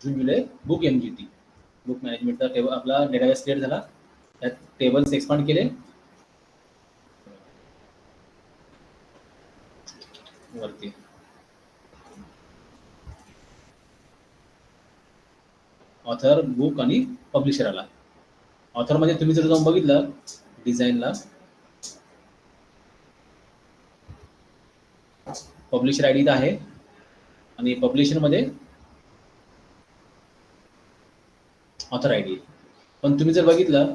जून जुलै book MGT, book मॅनेजमेंटचा table आपला database create झाला. त्यात टेबल्स एक्सपांड केले वरती. ऑथर, बुक आणि पब्लिशर आला. ऑथर मध्ये तुम्ही जर जाऊन बघितलं डिझाईनला, पब्लिशर आयडी आहे आणि पब्लिशर मध्ये ऑथर आयडी. पण तुम्ही जर बघितलं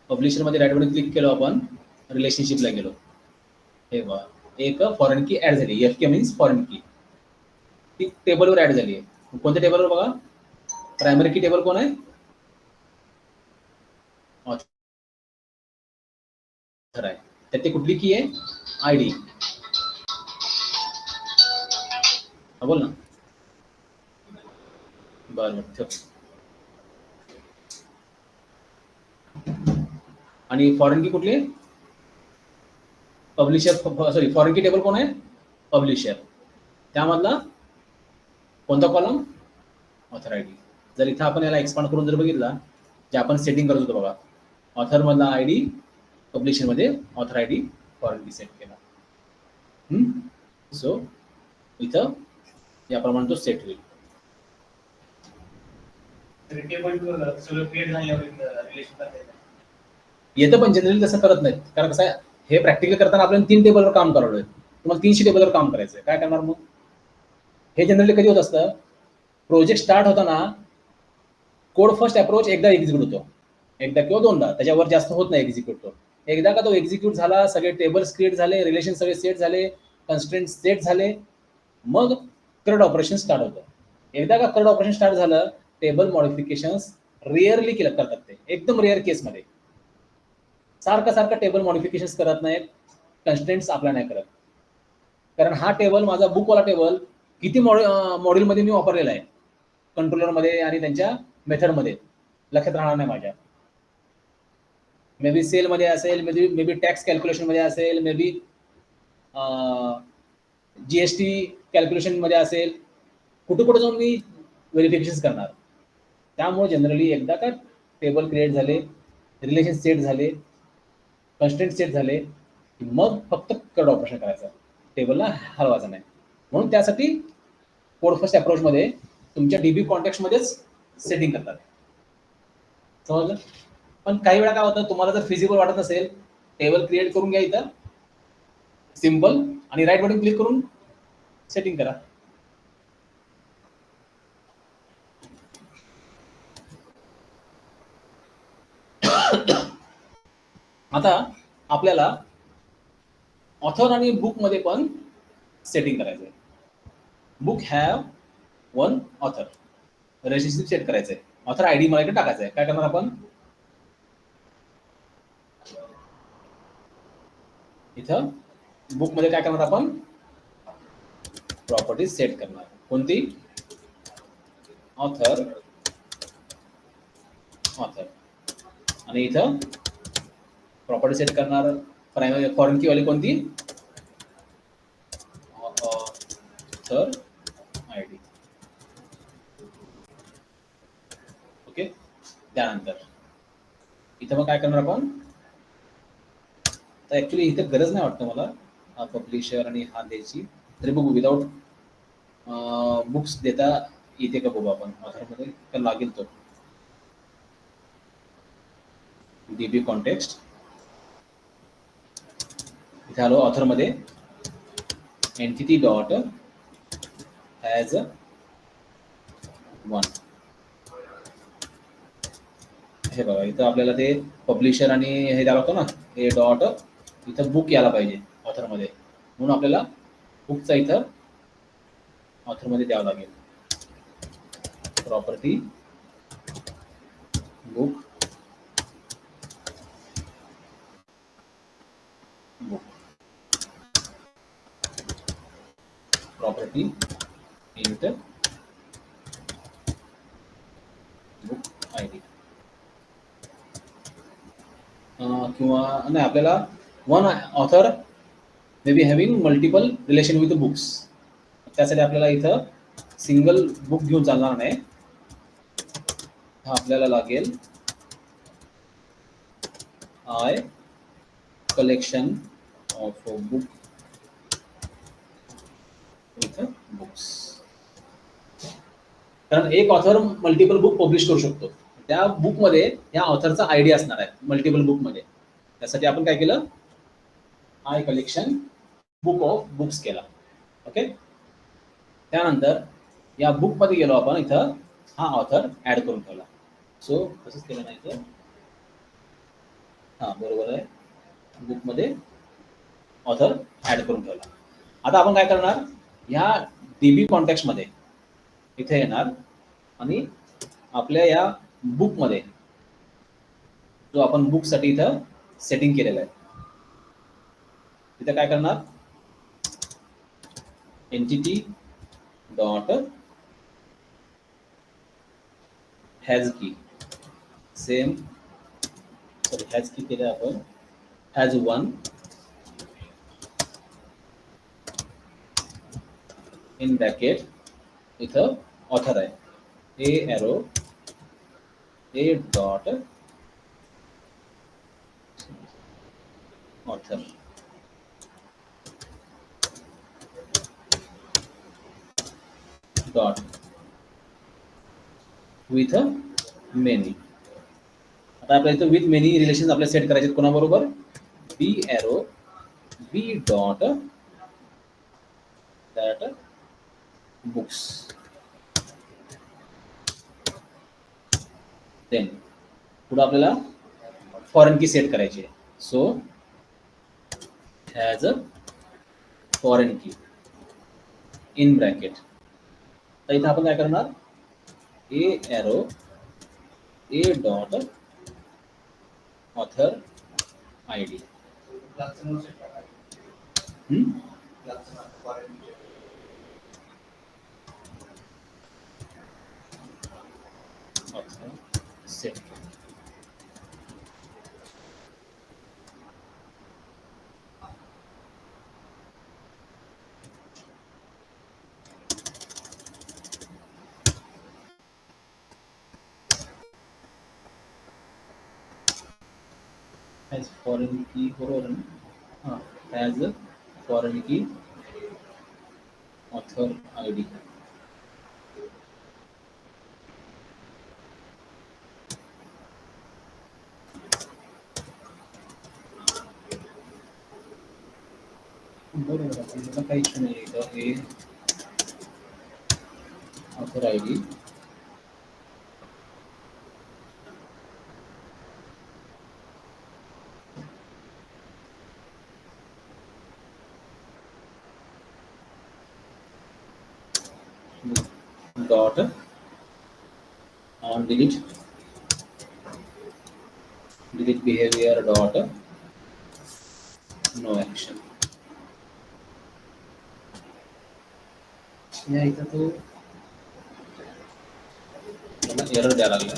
पब्लिशर मध्ये राईट बटन क्लिक केलो आपण, रिलेशनशिपला गेलो, हे बघा एक फॉरेन की ऍड झाली. FK मीन्स फॉरेन की, ती टेबलवर ऍड झाली आहे. कोणत्या टेबलवर बघा, प्रायमरी की टेबल कोण आहे, ऑथर आहे. त्यात ती कुठली की आहे, आयडी. हा बोल ना. बरं ठेव. आणि फॉरेन की कुठली, पब्लिशर, सॉरी फॉरेन की टेबल कोण आहे, पब्लिशर. त्यामधला कोणता कॉलम, ऑथर आयडी. जर इथं आपण याला एक्सपांड करून जर बघितला, जे आपण सेटिंग करत होतो बघा, ऑथर मधला आयडी, पब्लिशर मध्ये author ID foreign key set केला. सो इथं याप्रमाणे तो सेट होईल. येतं पण जनरली तसं करत नाहीत. कारण कसं आहे, हे प्रॅक्टिकल करताना आपल्याला 3 टेबलवर काम करावं. तुम्हाला 300 टेबलवर काम करायचं, काय करणार मग. हे जनरली कधी होत असतं, प्रोजेक्ट स्टार्ट होताना कोड फर्स्ट अप्रोच एकदा एक्झिक्यूट होतो, एकदा किंवा दोनदा, त्याच्यावर जास्त होत नाही एक्झिक्यूट. तो एकदा का तो एक्झिक्यूट झाला, सगळे टेबल्स क्रिएट झाले, रिलेशन सगळे सेट झाले, कन्स्ट्रेंट सेट झाले, मग CRUD ऑपरेशन स्टार्ट होतं. एकदा का CRUD ऑपरेशन स्टार्ट झालं, टेबल मॉडिफिकेशन्स रेअरली केलं करतात, ते एकदम रेअर केसमध्ये. सारखं टेबल मॉडिफिकेशन्स करत नाहीत, कन्स्ट्रेंट्स अप्लाय नाही करत. कारण हा टेबल, माझा बुकवाला टेबल किती मॉड्यूलमध्ये मी वापरलेला आहे, कंट्रोलरमध्ये आणि त्यांच्या मेथडमध्ये, लक्षात राहणार नाही माझ्या. मे बी सेलमध्ये असेल, मे बी टॅक्स कॅल्क्युलेशनमध्ये असेल, मे बी GST कॅल्क्युलेशनमध्ये असेल, कुठं जाऊन मी व्हेरिफिकेशन करणार. त्यामुळे जनरली एकदा का टेबल क्रिएट झाले, रिलेशन सेट झाले, कन्स्ट्रेंट सेट झाले, मग फक्त CRUD ऑपरेशन करायचं, टेबलला हलवायचं नाही. म्हणून त्यासाठी कोड फर्स्ट अप्रोचमध्ये तुमच्या DB कॉन्टेक्स्टमध्येच सेटिंग करतात, समजलं. पण काही वेळा काय होतं, तुम्हाला जर फिजिबल वाटत नसेल, टेबल क्रिएट करून घ्या इथं सिम्पल, आणि राईट बटन क्लिक करून सेटिंग करा. आता आपल्याला ऑथर आणि बुक मध्ये पण सेटिंग करायचं आहे. Book have one author, relationship set करायचं आहे. ऑथर आयडी मला इकडे टाकायचं आहे. काय करणार आपण, इथं बुक मध्ये काय करणार आपण, प्रॉपर्टी सेट करणार. कोणती, ऑथर, ऑथर. आणि इथं प्रॉपर्टी सेट करणार, प्रायमरी फॉरेन की वाली कोणती, ऑथर आयडी. ओके. त्यानंतर इथं मग काय करणार आपण, तर ऍक्च्युली इथं गरज नाही वाटतं मला हा पब्लिशर आणि हा द्यायची, तरी बघू विदाउट बुक्स देता येते का बघू आपण ऑथरमध्ये, तर लागेल तो DB कॉन्टेक्स्ट. इथे आलो ऑथरमध्ये, एंटिटी डॉट ॲज वन. हे बघा इथं आपल्याला ते पब्लिशर आणि हे द्यावं लागतं ना, हे डॉट, इथं बुक यायला पाहिजे ऑथरमध्ये, म्हणून आपल्याला बुकचा इथं ऑथरमध्ये द्यावं लागेल. Property book, book, property int book ID. किंवा नाही, आपल्याला one author may be having multiple relation with books, त्यासाठी आपल्याला इथं सिंगल बुक घेऊन चालणार नाही, हा आपल्याला लागेल I collection of book with books. कारण एक ऑथर मल्टिपल बुक पब्लिश करू शकतो. त्या बुकमध्ये या ऑथरचा आयडी असणार आहे मल्टिपल बुकमध्ये. त्यासाठी आपण काय केलं, I collection book of books केला. ओके. त्यानंतर या बुकमध्ये गेलो आपण, इथं हा ऑथर ऍड करून ठेवला. सो तसंच केलं नाही तर हा बरोबर आहे, बुकमध्ये ऑथर ऍड करून ठेवला. आता आपण काय करणार, ह्या डीबी कॉन्टॅक्ट मध्ये इथे येणार आणि आपल्या या बुकमध्ये जो आपण बुकसाठी इथं सेटिंग केलेलं आहे, इथे काय करणार, entity dot has key same, sorry has key केलं आपण, हॅज वन इन ब्रॅकेट इथं ऑथर आहे, A arrow A dot author dot with many. आता आपल्या इथं विथ मेनी रिलेशन आपल्याला सेट करायचे कोणाबरोबर, B arrow B dot that books. Then पुढे आपल्याला फॉरेन की सेट करायची आहे. So has a foreign key in bracket. तर इथं आपण काय करणार, A arrow A dot author I D. Set. Has foreign key बरोबर ना, हां has foreign key author I D. बरोबर आहे, त्याचा काही इश्यू नाही. इथं हे author I D dot on delete behaviour dot no action. या इथं तो मला एरर द्यायला लागला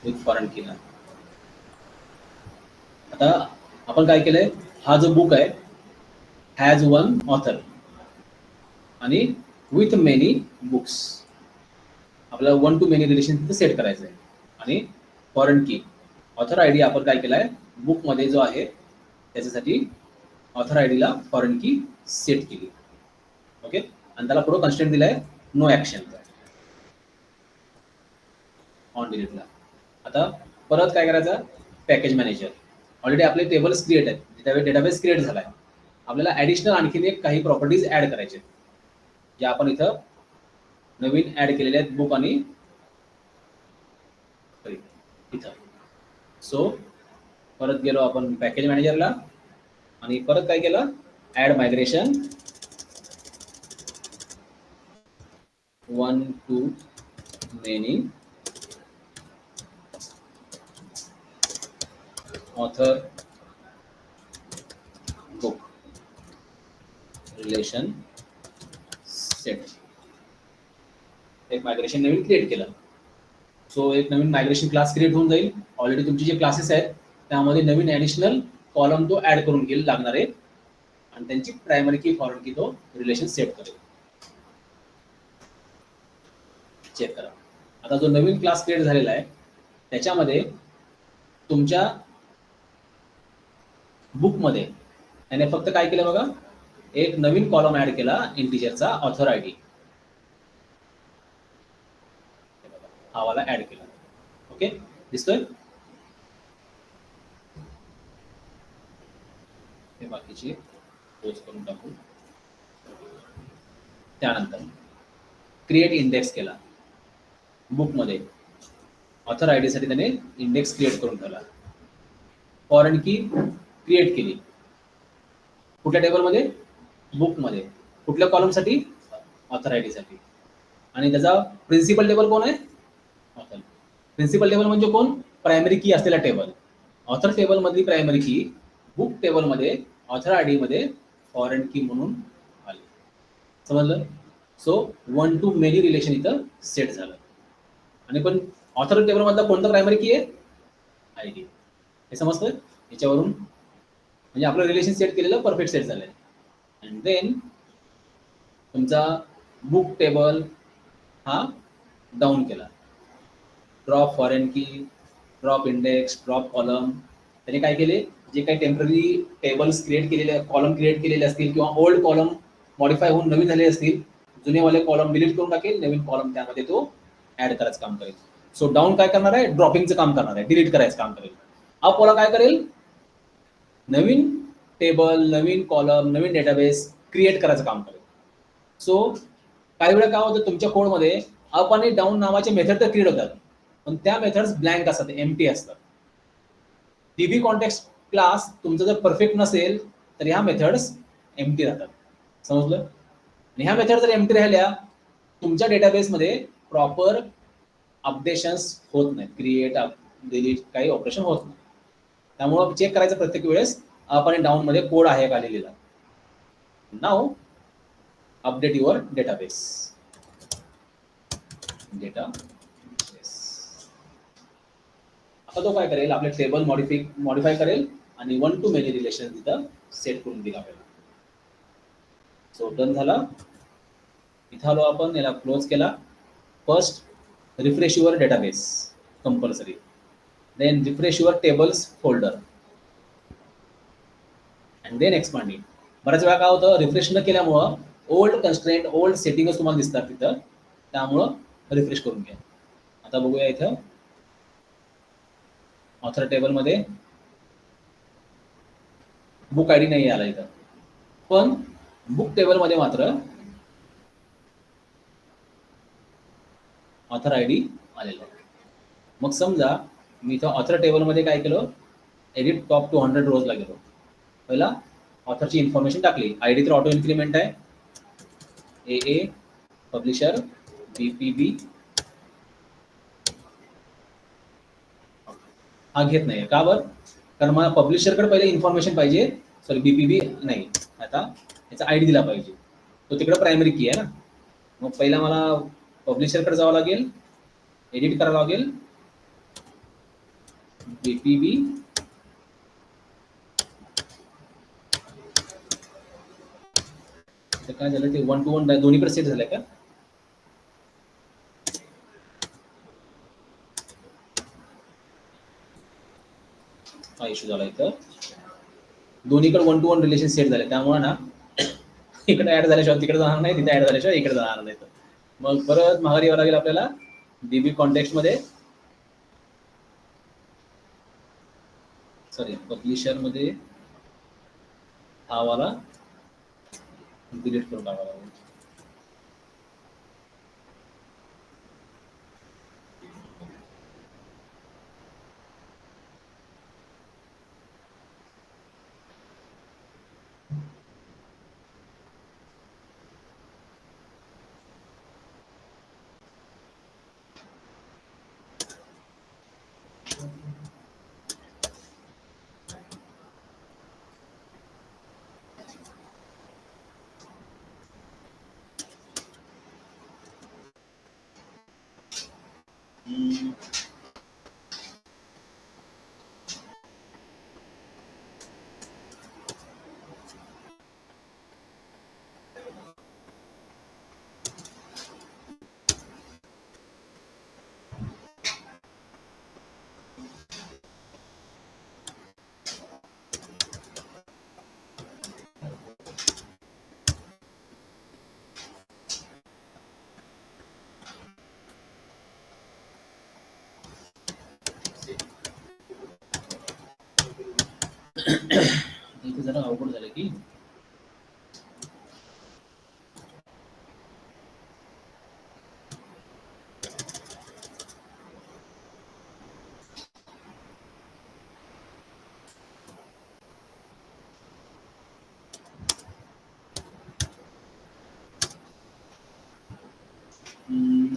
विथ फॉरेन कीला. आता आपण काय केलंय, हा जो बुक आहे हॅज वन ऑथर आणि विथ मेनी बुक्स, आपल्याला वन टू मेनी रिलेशन तिथे सेट करायचं आहे. आणि foreign key author I D आपण काय केलाय, बुकमध्ये जो आहे त्याच्यासाठी author I Dila foreign key set केली. ओके. आणि त्याला पुढे कन्स्टेंट दिलाय नो ॲक्शन ऑन डिलीटला. आता परत काय करायचं, पॅकेज मॅनेजर ऑलरेडी आपले टेबल्स क्रिएट आहेत, डेटाबेस क्रिएट झालाय. आपल्याला ॲडिशनल आणखीन एक काही प्रॉपर्टीज ॲड करायचे जे आपण इथं नवीन ॲड केलेले आहेत, बुक आणि इथं. सो परत गेलो आपण पॅकेज मॅनेजरला आणि परत काय केलं, add migration 1 to many author book relation set. एक मायग्रेशन नवीन क्रिएट केलं. सो एक नवीन मायग्रेशन क्लास क्रिएट होऊन जाईल. ऑलरेडी तुमचे जे क्लासेस आहेत त्यामध्ये नवीन ॲडिशनल कॉलम तो ॲड करून घेईल लागणार आहे आणि त्यांची प्रायमरी की फॉरवर्ड की तो रिलेशन सेट करेल. चेक करा. आता जो नवीन क्लास क्रिएट झालेला आहे त्याच्यामध्ये तुमच्या बुकमध्ये त्याने फक्त काय केलं बघा, एक नवीन कॉलम ऍड केला इंटिजरचा ऑथर आय डी, हा वाला ऍड केला. ओके, दिसतोय? हे बाकीची पोच करून टाकू. त्यानंतर क्रिएट इंडेक्स केला बुकमध्ये, ऑथर आय डी साठी त्याने इंडेक्स क्रिएट करून ठेवला. फॉरेन की क्रिएट केली कुठल्या टेबलमध्ये? बुकमध्ये. कुठल्या कॉलमसाठी? ऑथर आय डी साठी. आणि त्याचा प्रिन्सिपल टेबल कोण आहे? ऑथर. प्रिन्सिपल टेबल म्हणजे कोण? प्रायमरी की असलेला टेबल. ऑथर टेबल मधली प्रायमरी की बुक टेबल मध्ये ऑथर आय डी मध्ये फॉरेन की म्हणून आली. समजलं? So one two many relation इथं सेट झालं. आणि पण ऑथर टेबल मधला कोणता प्रायमरी की आहे? I D. हे समजतंय? याच्यावरून म्हणजे आपलं रिलेशन सेट केलेलं परफेक्ट सेट झालंय. अँड देन तुमचा बुक टेबल हा डाऊन केला. ड्रॉप फॉरेन की, ड्रॉप इंडेक्स, ड्रॉप कॉलम. त्याने काय केले, जे काही टेम्पररी टेबल्स क्रिएट केलेले, कॉलम क्रिएट केलेले असतील किंवा ओल्ड कॉलम मॉडिफाय होऊन नवीन झाले असतील, जुनेवाले कॉलम डिलीट करून टाकेल, नवीन कॉलम त्यामध्ये तो ऍड करायचं काम करेल. सो डाऊन काय करणार आहे? ड्रॉपिंगचं काम करणार आहे, डिलीट करायचं काम करेल. अप वाला काय करेल? नवीन टेबल, नवीन कॉलम, नवीन डेटाबेस क्रिएट करायचं काम करेल. सो काही वेळा काय होतं तुमच्या कोडमध्ये अप आणि डाऊन नावाचे मेथड तर क्रिएट होतात, पण त्या मेथड्स ब्लँक असतात, एम्प्टी असतात. डीबी कॉन्टेक्स्ट क्लास तुमचं जर परफेक्ट नसेल तर ह्या मेथड्स एम्प्टी राहतात. समजलं? आणि ह्या मेथड जर एम्प्टी राहिल्या तुमच्या डेटाबेसमध्ये प्रॉपर अपडेशन्स होत नाहीत, क्रिएट डिलीट काही ऑपरेशन होत नाही. त्यामुळं चेक करायचं प्रत्येक वेळेस अप आणि डाऊन मध्ये कोड आहे का लिहिलेला. नाव अपडेट युअर डेटाबेस. आता तो काय करेल, आपले टेबल मॉडिफाय करेल आणि वन टू मेनी रिलेशन तिथं सेट करून दिला आपल्याला. सो डन झाला. इथं आलो आपण, याला क्लोज केला. First refresh your database compulsory, then refresh your tables folder and then expand it. बऱ्याच वेळा काय होतं, रिफ्रेश न केल्यामुळं ओल्ड कन्स्ट्रेंट, ओल्ड सेटिंगच तुम्हाला दिसतात तिथं, त्यामुळं रिफ्रेश करून घ्या. आता बघूया इथं ऑथर टेबलमध्ये बुक आय डी नाही आला इथं, पण बुक टेबलमध्ये मात्र ऑथर आय डी आलेला आहे. मग समजा मी इथं ऑथर टेबलमध्ये काय केलं, एडिट टॉप टू 100 रोजला गेलो. पहिला ऑथरची इन्फॉर्मेशन टाकली, आय डी तर ऑटो इन्क्रीमेंट आहे, ए पब्लिशर BPB हा घेत नाही. का बरं? कारण मला पब्लिशरकडे पहिले इन्फॉर्मेशन पाहिजे. सॉरी, BPB नाही, आता याचा आय डी दिला पाहिजे, तो तिकडे प्रायमरी की आहे ना. मग पहिला मला पब्लिशरकडे जावं लागेल, एडिट करावं लागेल, BPB काय झालं ते 1 to 1 दोन्हीकडे सेट झालंय का? हा इश्यू झाला इथं, दोन्हीकडे 1 to 1 रिलेशन सेट झाले, त्यामुळे ना इकडे ऍड झाल्याशिवाय तिकडे जाणार नाही, तिथे ऍड झाल्याशिवाय इकडे जाणार नाही. मग परत माघारी यावं लागेल आपल्याला डीबी कॉन्टेक्स्ट मध्ये, सॉरी पब्लिशर मध्ये हा वाला डिलीट करून टाकावा लागेल. इथे जरा अवघड झालं की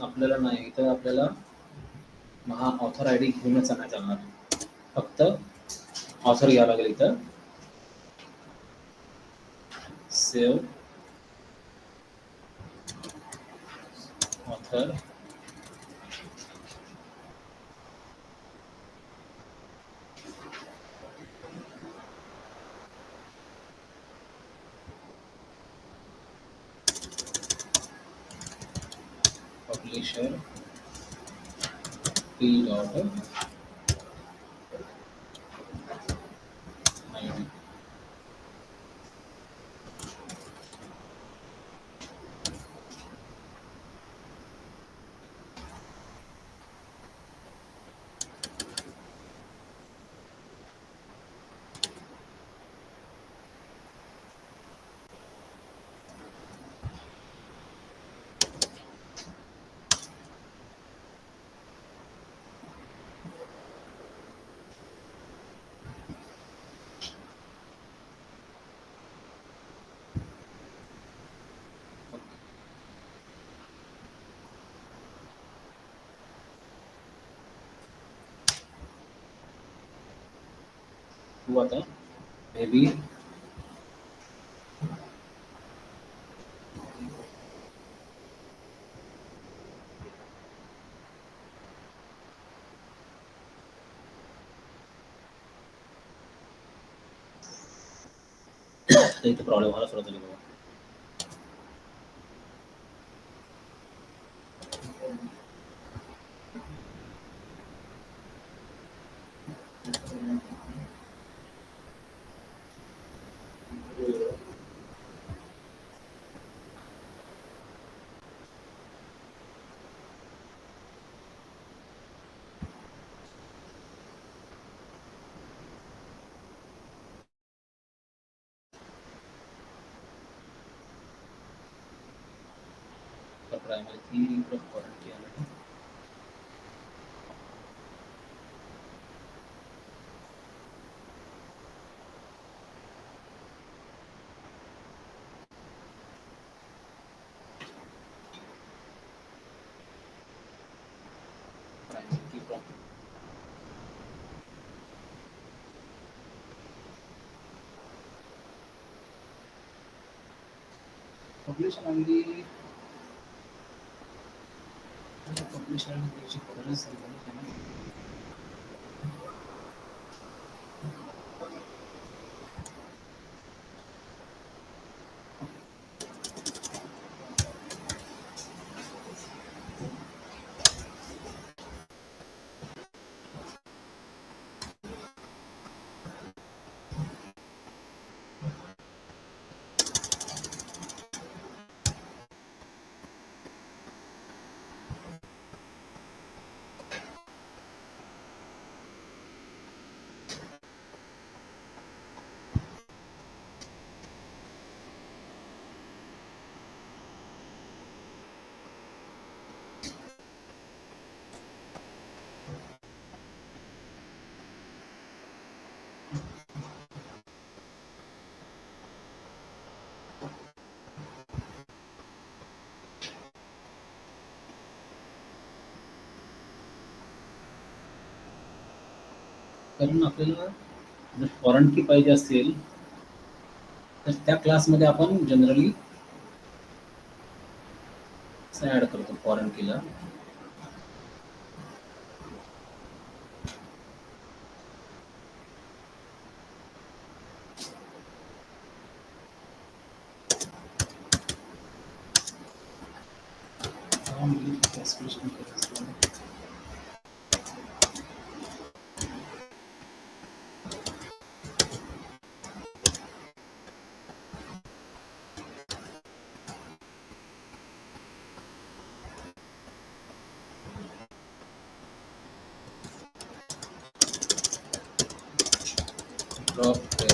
आपल्याला नाही इथं आपल्याला हा ऑथर आय डी घेऊनच नाही चालणार. फक्त ऑथर घ्यावं लागेल इथं. Save author publisher P dot I D. तू आता मे बी इथे प्रॉब्लेम व्हायला सुरुवात झाली बाबा. प्रायमरी थी फॉरन किया मैंने. प्राइमरी की problem publisher ID publisher ID द्यायची गरज नाही. कारण आपल्याला जर फॉरेन की पाहिजे असेल तर त्या क्लासमध्ये आपण जनरली ऍड करतो फॉरेन कीला. ड्रॉप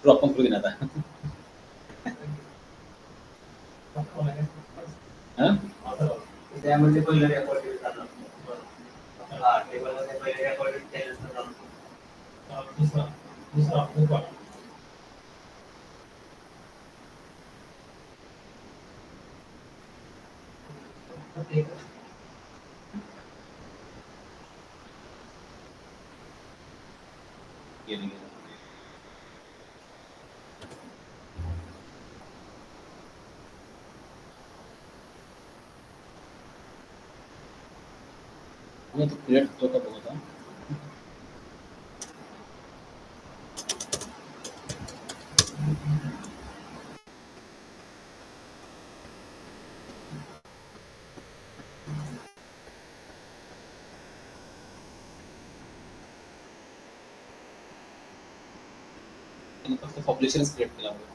ड्रॉप पण करू दे ना आता. हा? त्यामध्ये पहिलं रेकॉर्ड झालं. हा टेबलमध्ये पहिले रेकॉर्ड त्यानंतर दुसरा दुसरा दुसरा गेलं गेलं. मी तो क्रिएट होतो का बघू आता. त्याने फक्त पब्लिशरच क्रिएट केला होता.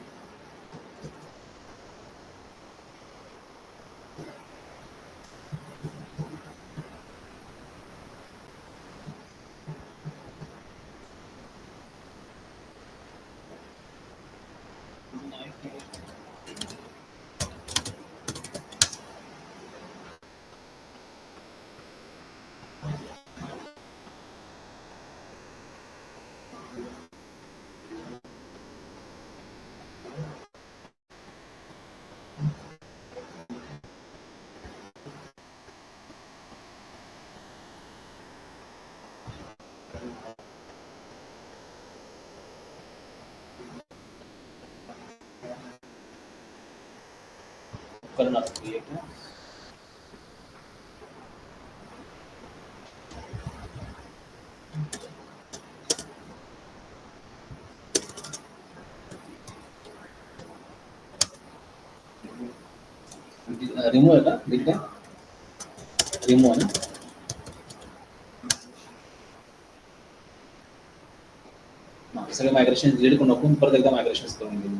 करणं आता क्रिएट ना. रिमूव्ह आहे का डिलीट आहे. रिमूव्ह आहे ना. सगळे मायग्रेशन डिलीट करून नको परत एकदा मायग्रेशन करून घेऊ.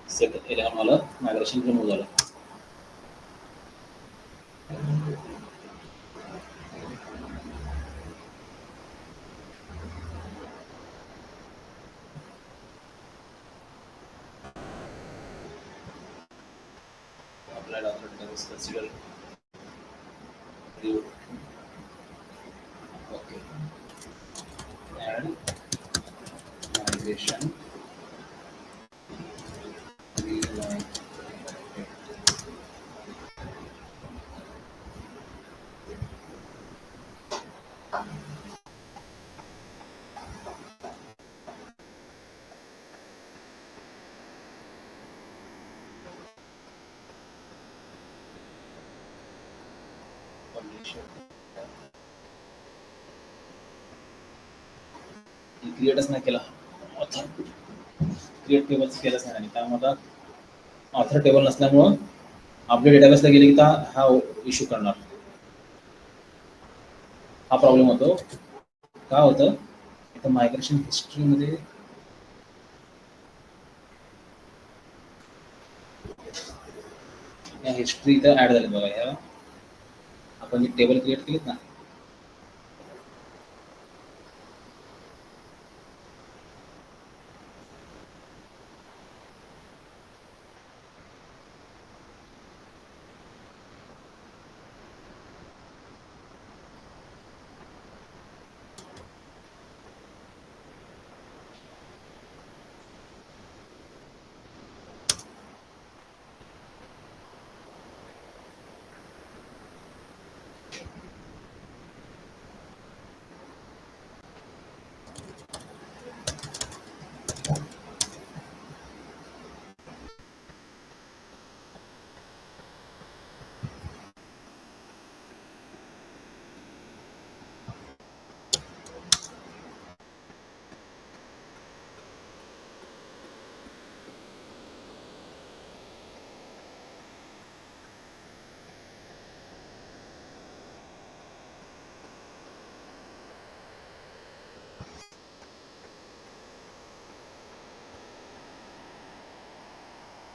सेट 11 वाला मायग्रेशन रिमूव्ह झालं. Applied author details consider. Okay. And migration. क्रिएटच नाही केला. ऑथर क्रिएट टेबल्स केलंच नाही आणि त्यामुळे आता ऑथर टेबल नसल्यामुळं आपल्या डेटाबेसला गेले की हा इश्यू करणार. हा प्रॉब्लेम होतो. काय होतं इथं मायग्रेशन हिस्ट्रीमध्ये या हिस्ट्री इथं ऍड झाले बघा. या आपण जे टेबल क्रिएट केलेत ना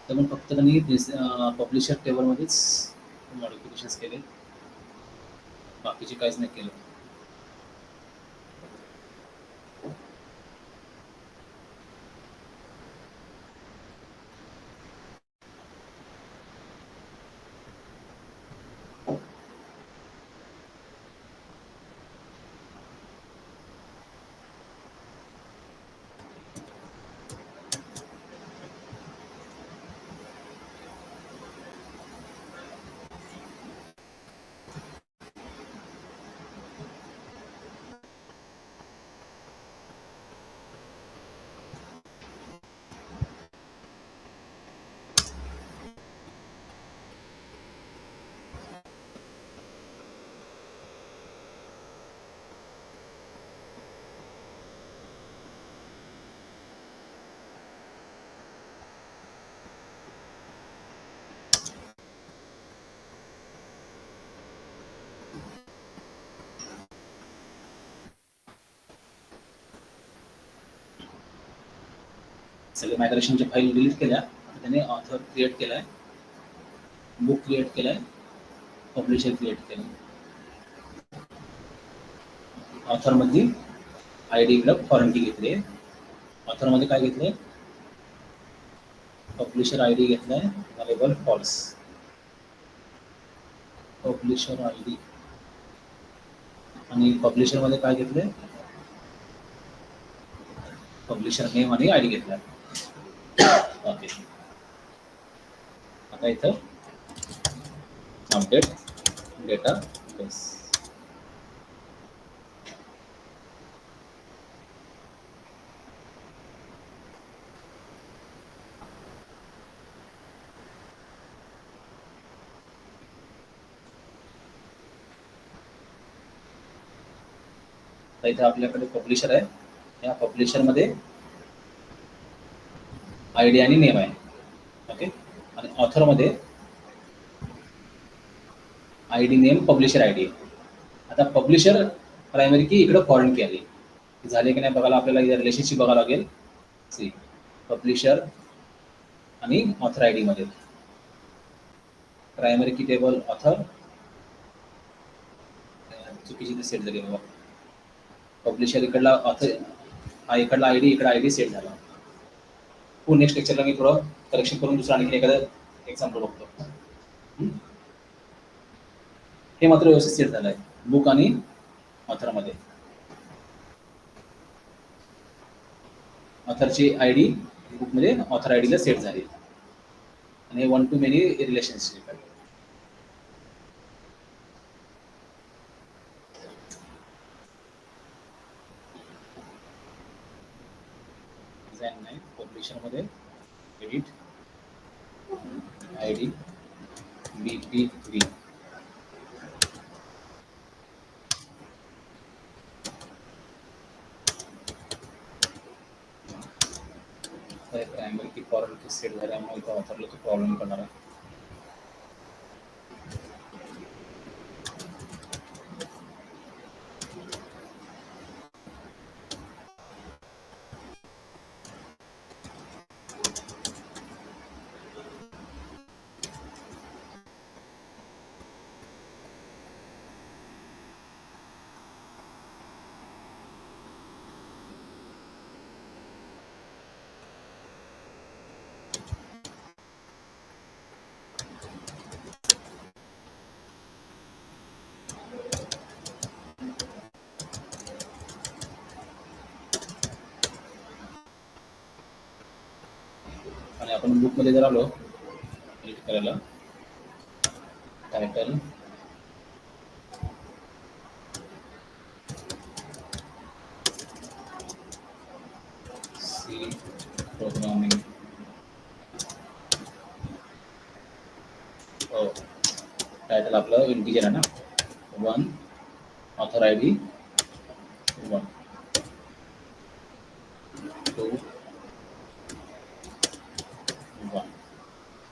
तर मग फक्त त्यांनी पब्लिशर टेबलमध्येच मॉडिफिकेशन्स केले, बाकीचे काहीच नाही केलं. सगळे मायग्रेशनच्या फाईल डिलीट केल्या. त्याने ऑथर क्रिएट केलाय, बुक क्रिएट केलाय, पब्लिशर क्रिएट केलं. ऑथरमधली आय डी इकडं फॉरेन की घेतली. ऑथरमध्ये काय घेतले, पब्लिशर आय डी घेतलाय, available false. Publisher I D आणि पब्लिशरमध्ये काय घेतले, पब्लिशर नेम आणि आय डी घेतला. ओके, आता इथं अपडेट डेटा बेस. तर इथे आपल्याकडे पब्लिशर आहे. या पब्लिशरमध्ये आय डी आणि नेम आहे. ओके, आणि ऑथरमध्ये I D name publisher I D. आता पब्लिशर प्रायमरी की इकडं फॉरेन की आली, झाले की नाही बघायला आपल्याला रिलेशनशिप बघावं लागेल. सी पब्लिशर आणि ऑथर आय डीमध्ये प्रायमरी की टेबल ऑथर चुकीची सेट झाली बाबा. पब्लिशर इकडला ऑथर, हा इकडला आय डी, इकडे आय डी सेट झाला. हो, नेक्स्ट लेक्चरला मी थोडं करेक्शन करून दुसरं आणखी एखादं एक्झाम्पल बघतो. हे मात्र व्यवस्थित सेट झालं आहे बुक आणि ऑथरमध्ये. ऑथरची आय डी बुकमध्ये ऑथर आय डीला सेट झाली आणि हे 1 to many रिलेशनशिप आहे. डिझाईन नाही, पब्लिशरमध्ये edit I D BPV. Primary key foreign key set झाल्यामुळे इथं ऑथरला तो प्रॉब्लेम करणार आहे. आणि आपण बुकमध्ये जर आलो एडिट करायला, टायटल सी प्रोग्रामिंग, हो टायटल आपलं इंटिजर आहे ना, 1 ऑथर आय डी 1 2 1.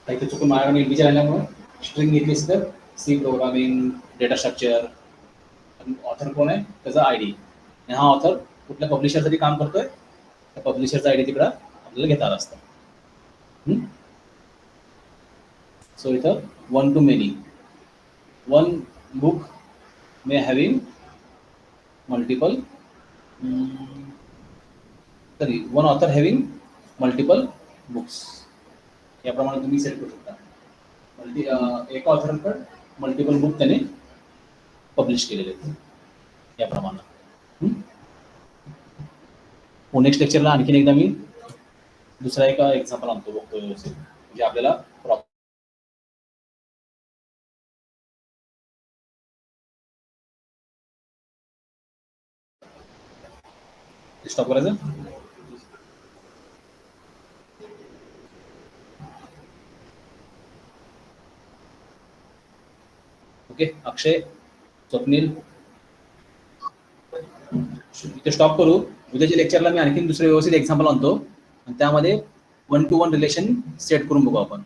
इथे चुकून माझ्याकडे इंटिजर आल्यामुळे स्ट्रिंग घेतलीस तर C programming data structure. Author कोण आहे त्याचा आय डी, आणि हा ऑथर कुठल्या पब्लिशरसाठी काम करतोय त्या पब्लिशरचा आय डी तिकडं आपल्याला घेता आला असतं. सो इथं 1 to many. One book may having multiple, one author having multiple books. याप्रमाणे तुम्ही सेट करू शकता. एका ऑथरकडे मल्टिपल बुक त्याने पब्लिश केलेले आहेत याप्रमाणे. नेक्स्ट लेक्चरला आणखीन एकदा मी दुसरा एक एक्झाम्पल आणतो बघतो व्यवस्थित, म्हणजे आपल्याला स्टॉप करायचं. ओके, अक्षय, स्वप्नील, इथे स्टॉप करू. उद्याच्या लेक्चरला मी आणखीन दुसरे व्यवस्थित एक्झाम्पल आणतो आणि त्यामध्ये 1 to 1 रिलेशन सेट करून बघू आपण.